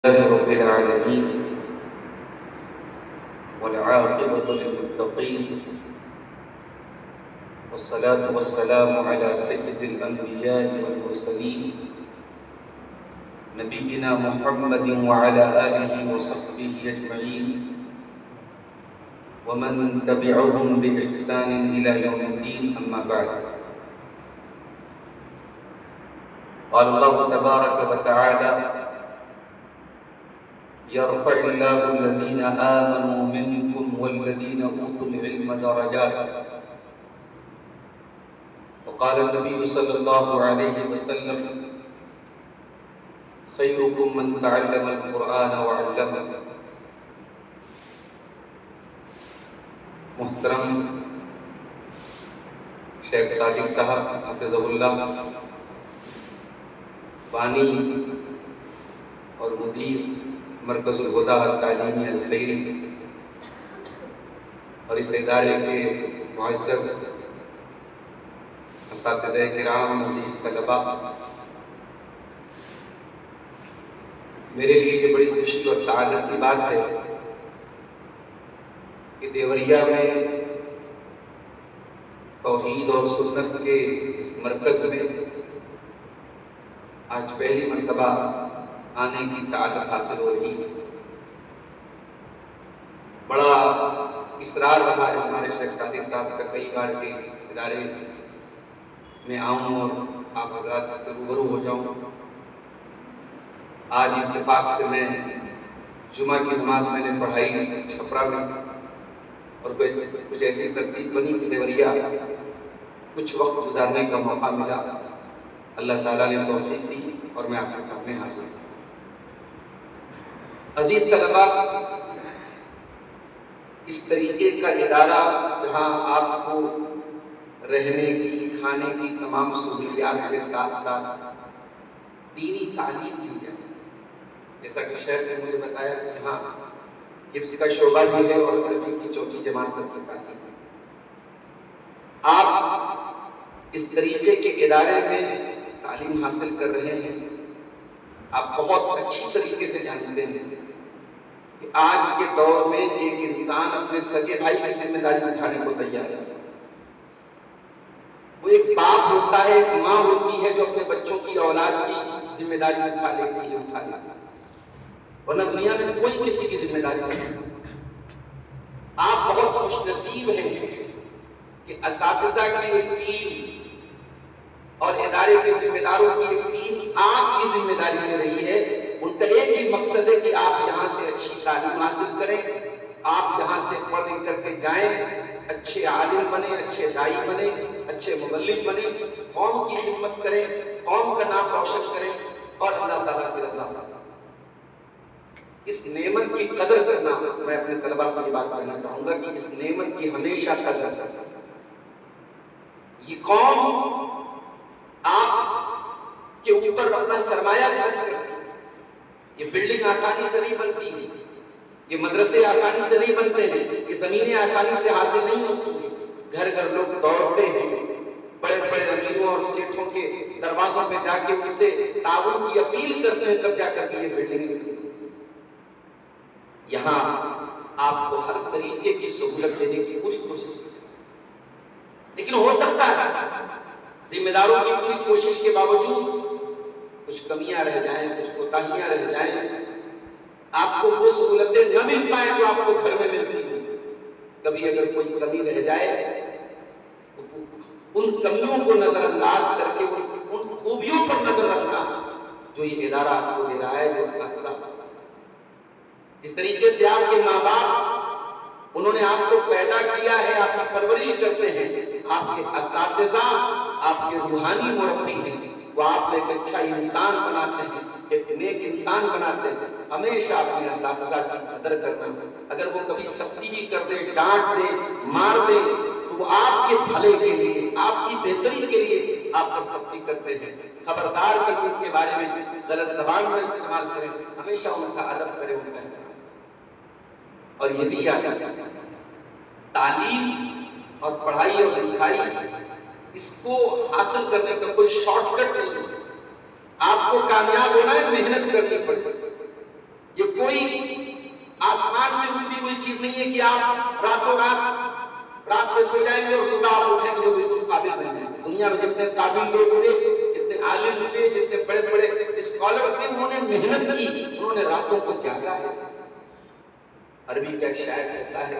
لله رب العالمين والعاقبة للمتقين والصلاة والسلام على سيد الأنبياء والمرسلين نبينا محمد وعلى آله وصحبه أجمعين ومن تبعهم بإحسان إلى يوم الدين. أما بعد، قال الله تبارك وتعالى: يرفع الله الذين آمنوا منكم والذين أوتوا العلم درجات. وقال النبي صلى الله عليه وسلم: خيركم من تعلم القرآن وعلمه. محترم شیخ صادق صاحب حفظہ اللہ، بانی اور مدیر مرکز الہدیٰ التعلیمی الخیری اور اس ادارے کے معزز اساتذہ کرام، عزیز طلباء، میرے لیے یہ بڑی خوشی اور سعادت کی بات ہے کہ دیوریا میں توحید اور سنت کے اس مرکز میں آج پہلی مرتبہ آنے کی سعادت حاصل ہو رہی ہے۔ بڑا اصرار رہا ہے ہمارے شیخ صادق صاحب کا کئی بار کہ اس ادارے میں آؤں اور آپ حضرات سے روبرو ہو جاؤں۔ آج اتفاق سے میں جمعہ کی نماز میں نے پڑھائی چھپرا میں، اور کچھ ایسی ترتیب بنی کہ دیوریا کچھ وقت گزارنے کا موقع ملا۔ اللہ تعالیٰ نے توفیق دی اور میں آپ کے سامنے حاضر ہوں۔ عزیز طلباء، اس طریقے کا ادارہ جہاں آپ کو رہنے کی، کھانے کی تمام سہولیات کے ساتھ ساتھ دینی تعلیم دی جائے، جیسا کہ شیخ نے مجھے بتایا کہ یہاں حفظ کا شعبہ بھی ہے اور عربی کی چوتھی جماعت تک کی تعلیم ہے۔ آپ اس طریقے کے ادارے میں تعلیم حاصل کر رہے ہیں۔ آپ بہت اچھی طریقے سے جانتے ہیں کہ آج کے دور میں ایک انسان اپنے سگے بھائی کی ذمہ داری اٹھانے کو تیار ہے۔ وہ ایک باپ ہوتا ہے، ایک ماں ہوتی ہے جو اپنے بچوں کی، اولاد کی ذمہ داری اٹھا لیتی ہے، ورنہ دنیا میں کوئی کسی کی ذمہ داری نہیں۔ آپ بہت خوش نصیب ہیں کہ اساتذہ کی ایک ٹیم اور ادارے کے ذمہ داروں کی ایک ٹیم آپ کی ذمہ داری لے رہی ہے۔ ان کا ایک ہی مقصد ہے کہ آپ یہاں سے اچھی تعلیم حاصل کریں، آپ یہاں سے پڑھ لکھ کر کے جائیں، اچھے عالم بنیں، اچھے داعی بنیں، اچھے مبلغ بنیں، قوم کی خدمت کریں، قوم کا نام روشن کریں اور اللہ تعالیٰ کی رضا حاصل کریں۔ اس نعمت کی قدر کرنا، میں اپنے طلباء سے یہ بات کہنا چاہوں گا کہ اس نعمت کی ہمیشہ قدر کرنا۔ یہ قوم آپ کے اوپر اپنا سرمایہ خرچ کرتی ہے۔ یہ بلڈنگ آسانی سے نہیں بنتی ہے، یہ مدرسے آسانی سے نہیں بنتے ہیں، یہ زمینیں آسانی سے حاصل نہیں ہوتی ہیں۔ گھر گھر لوگ دوڑتے ہیں، بڑے بڑے امیروں اور سیٹھوں کے دروازوں پہ جا کے ان سے تعاون کی اپیل کرتے ہیں، تب جا کر کے یہ بلڈنگیں بنتی ہیں۔ یہاں آپ کو ہر طریقے کی سہولت دینے کی پوری کوشش کی، لیکن ہو سکتا ہے ذمہ داروں کی پوری کوشش کے باوجود کچھ کمیاں رہ جائیں، کچھ کوتاہیاں رہ جائیں، آپ کو وہ سہولتیں نہ مل پائیں جو آپ کو گھر میں ملتی ہیں۔ کبھی اگر کوئی کمی رہ جائے تو ان کمیوں کو نظر انداز کر کے ان خوبیوں پر نظر رکھنا جو یہ ادارہ آپ کو دے رہا ہے، جو اساتذہ۔ جس طریقے سے آپ کے ماں باپ، انہوں نے آپ کو پیدا کیا ہے، آپ کی پرورش کرتے ہیں، آپ کے اساتذہ آپ کے روحانی مربی ہیں، وہ آپ کو ایک اچھا انسان بناتے ہیں، ایک نیک انسان بناتے ہیں۔ ہمیشہ اپنے اساتذہ کی قدر کرنا۔ اگر وہ کبھی سختی بھی کر دیں، ڈانٹ دیں، مار دیں، تو وہ آپ کے بھلے کے لیے، آپ کی بہتری کے لیے آپ پر سختی کرتے ہیں۔ خبردار کبھی ان کے بارے میں غلط زبان میں استعمال کریں، ہمیشہ ان کا ادب کریں، ان کا احترام۔ اور یہ بھی یاد رکھیں، تعلیم اور پڑھائی اور لکھائی اس کو حاصل کرنے کا کوئی شارٹ کٹ نہیں ہے۔ آپ کو کامیاب ہونا ہے، محنت کرنی پڑے۔ ضروری چیز نہیں ہے کہ آپ راتوں رات میں سو جائیں گے اور صبح آپ اٹھیں گے تو بالکل قابل بن جائیں گے. دنیا میں جتنے قابل لوگ ہوئے، جتنے عالم ہوئے، جتنے بڑے بڑے اسکالر ہوئے، انہوں نے محنت کی، انہوں نے راتوں کو جاگا ہے. عربی کا ایک شاعر کہتا ہے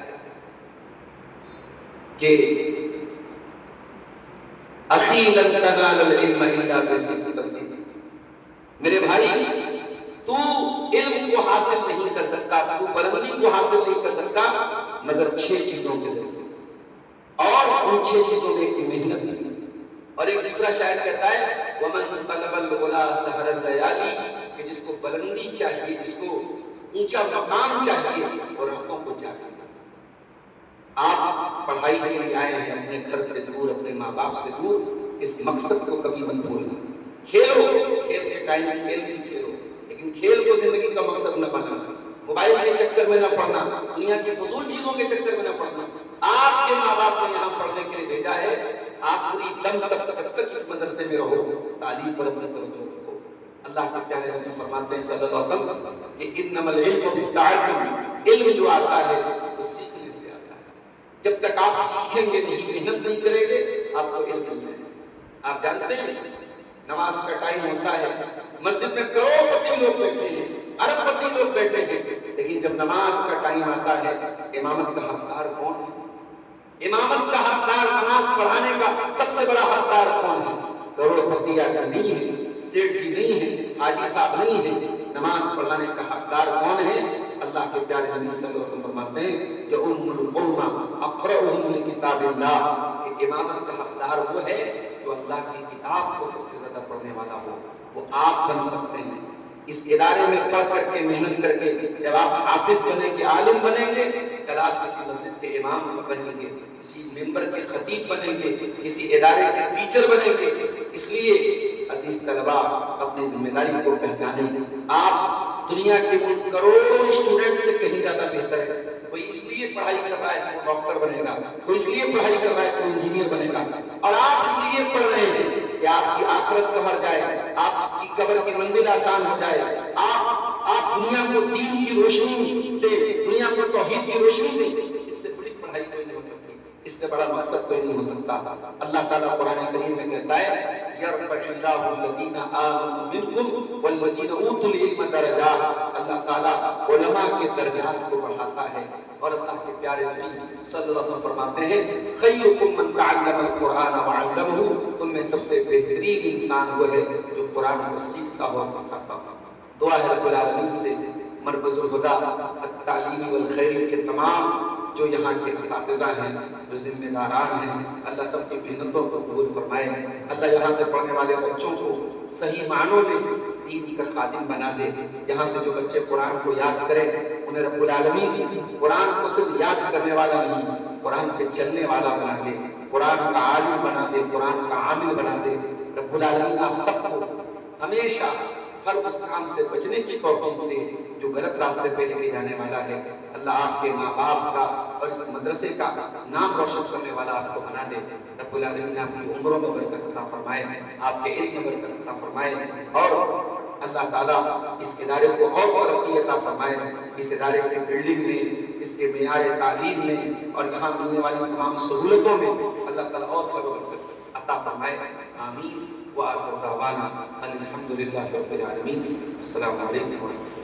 کہ اخی لن تنال العلم الا بستۃ، میرے بھائی تو علم کو حاصل نہیں کر سکتا، تو بلندی کو حاصل نہیں کر سکتا مگر 6 چیزوں کے ذریعے، اور ان 6 چیزوں میں کی محنت نہیں. اور ایک دوسرا شاعر کہتا ہے ومن طلب العلا سحر الليالي، کہ جس کو بلندی چاہیے، جس کو اونچا مقام چاہیے، وہ راتوں کو جاگے. آپ پڑھائی کے لیے آئے ہیں اپنے گھر سے دور، اپنے ماں باپ سے دور، اس مقصد کو کبھی مت بھولنا. کھیلو، کھیل کے ٹائم کھیل بھی کھیلو، لیکن کھیل کو زندگی کا مقصد نہ بنانا، موبائل کے چکر میں نہ پڑھنا، دنیا کی فضول چیزوں کے چکر میں نہ پڑھنا. آپ کے ماں باپ نے یہاں پڑھنے کے لیے بھیجا ہے، آخری دم تک جب تک اس مدرسے میں رہو تعلیم پر اپنی توجہ رکھو. اللہ کے پیارے نبی فرماتے ہیں صلی اللہ علیہ وسلم کہ انما العلم بالتعلم، علم جو آتا ہے وہ سیکھنے سے آتا ہے. جب تک آپ سیکھیں گے نہیں، محنت نہیں کریں گے، آپ کو علم نہیں ہے. آپ جانتے ہیں نماز کا ٹائم ہوتا ہے، مسجد میں کروڑپتی لوگ بیٹھے ہیں، ارب پتی لوگ بیٹھے ہیں، لیکن جب نماز کا ٹائم آتا ہے امامت کا حقدار کون ہے؟ امامت کا حقدار، نماز پڑھانے کا سب سے بڑا حقدار کون ہے؟ کروڑپتی آدمی نہیں ہے، سیٹھ جی نہیں ہے، حاجی صاحب نہیں ہے. نماز پڑھانے کا حقدار کون ہے؟ اللہ کے پیارے نبی صلی اللہ علیہ وسلم فرماتے ہیں کہ ام القوم اقرؤہم لکتاب اللہ، کہ امامت کا حقدار وہ ہے جو اللہ کی کتاب کو سب سے زیادہ پڑھنے والا ہو. وہ آپ بن سکتے ہیں اس ادارے میں پڑھ کر کے، محنت کر کے. جب آپ حافظ بنیں گے، عالم بنیں گے، کل آپ کسی مسجد کے امام بنیں گے، کسی ممبر کے خطیب بنیں گے، کسی ادارے کے ٹیچر بنیں گے. اس لیے عزیز طلبہ اپنی ذمہ داری کو پہچانیں. آپ دنیا کے ان کروڑوں اسٹوڈنٹ سے کہیں زیادہ بہتر ہے. کوئی اس لیے پڑھائی کر رہا ہے کہ وہ ڈاکٹر بنے گا، کوئی اس لیے پڑھائی کر رہا ہے کہ وہ انجینئر بنے گا، اور آپ اس لیے پڑھ رہے ہیں کہ آپ کی آخرت سنور جائے، آپ کی قبر کی منزل آسان ہو جائے، آپ دنیا کو دین کی روشنی دے، دنیا کو توحید کی روشنی دے. اس سے بڑی پڑھائی کوئی نہیں ہو سکتی، اس سے بڑا مقصد کوئی نہیں ہو سکتا. اللہ تعالیٰ قرآن کریم میں کہتا ہے یرفع اللہ الذین آمنوا منکم والذین اوتوا العلم درجات. اللہ تعالیٰ علماء کے درجات کو بڑھاتا ہے. اور اللہ کے پیارے نبی صلی اللہ علیہ وسلم فرماتے ہیں خیرکم من تعلم القرآن وعلمہ، تم میں سب سے بہترین انسان وہ ہے جو قرآن کو سیکھتا ہوا سکھاتا ہوا. دعا ہے رب العالمین سے مرکز الہدیٰ التعلیمی والخیری کے تمام جو یہاں کے اساتذہ ہیں، جو ذمہ داران ہیں، اللہ سب کی محنتوں کو قبول فرمائے. اللہ یہاں سے پڑھنے والے بچوں کو صحیح معنوں میں دین کا خادم بنا دے. یہاں سے جو بچے قرآن کو یاد کریں انہیں رب العالمین قرآن کو صرف یاد کرنے والا نہیں، قرآن پہ چلنے والا بنا دے، قرآن کا عالم بنا دے، قرآن کا عامل بنا دے. رب العالمین آپ سب کو ہمیشہ ہر اس کام سے بچنے کی توفیق دے جو غلط راستے پہ لے کے جانے والا ہے. اللہ آپ کے ماں باپ کا اور اس مدرسے کا نام روشن کرنے والا آپ کو بنا دے. رب العالمین آپ کی عمروں میں برکت عطا فرمائے، آپ کے علم میں برکت عطا فرمائے، اور اللہ تعالیٰ اس ادارے کو اور ترقی عطا فرمائے. اس ادارے کے بلڈنگ میں، اس کے معیار تعلیم میں، اور یہاں ملنے والی تمام سہولتوں میں اللہ تعالیٰ اور خیر و برکت عطا فرمائے. آمین. وآخر دعوانا الحمد للہ رب العالمین. السلام علیکم ورحمۃ اللہ.